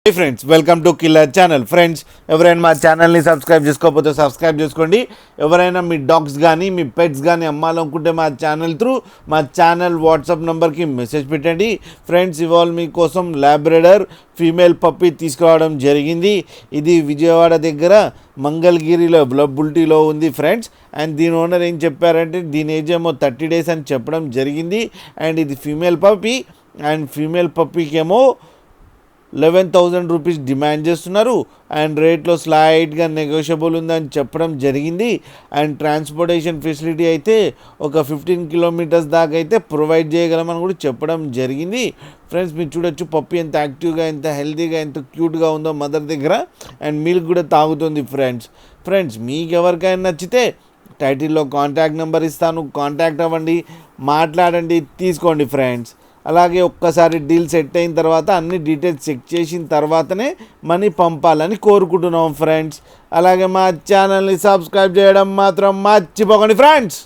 Hi friends, welcome to killer channel. Friends, ఎవరైనా మా ఛానల్ని సబ్స్క్రైబ్ చేసుకోకపోతే సబ్స్క్రైబ్ చేసుకోండి. ఎవరైనా మీ డాగ్స్ కానీ మీ పెట్స్ కానీ అమ్మాలనుకుంటే మా ఛానల్ త్రూ మా ఛానల్ వాట్సాప్ నెంబర్కి మెసేజ్ పెట్టండి. ఫ్రెండ్స్, ఇవాళ మీకోసం లాబ్రడర్ ఫీమేల్ పప్పీ తీసుకురావడం జరిగింది. ఇది విజయవాడ దగ్గర మంగళగిరిలో అవైలబిలిటీలో ఉంది ఫ్రెండ్స్. అండ్ దీని ఓనర్ ఏం చెప్పారంటే దీని ఏజ్ ఏమో 30 days అని చెప్పడం జరిగింది. అండ్ ఇది ఫీమేల్ పప్పీ. అండ్ ఫీమేల్ పప్పీకి ఏమో 11,000 రూపీస్ డిమాండ్ చేస్తున్నారు. అండ్ రేట్లో స్లైట్గా నెగోషియబుల్ ఉందని చెప్పడం జరిగింది. అండ్ ట్రాన్స్పోర్టేషన్ ఫెసిలిటీ అయితే ఒక 15 kilometers దాకా అయితే ప్రొవైడ్ చేయగలమని కూడా చెప్పడం జరిగింది. ఫ్రెండ్స్, మీరు చూడొచ్చు పప్పి ఎంత యాక్టివ్గా, ఎంత హెల్తీగా, ఎంత క్యూట్గా ఉందో మదర్ దగ్గర. అండ్ మిల్క్ కూడా తాగుతుంది ఫ్రెండ్స్ మీకు ఎవరికైనా నచ్చితే టైటిల్లో కాంటాక్ట్ నెంబర్ ఇస్తాను, కాంటాక్ట్ అవ్వండి, మాట్లాడండి, తీసుకోండి ఫ్రెండ్స్. అలాగే ఒక్కసారి డీల్ సెట్ అయిన తర్వాత అన్ని డీటెయిల్స్ చెక్ చేసిన తర్వాతనే మనీ పంపాలని కోరుకుంటున్నాం ఫ్రెండ్స్. అలాగే మా ఛానల్ని సబ్స్క్రైబ్ చేయడం మాత్రం మర్చిపోకండి ఫ్రెండ్స్.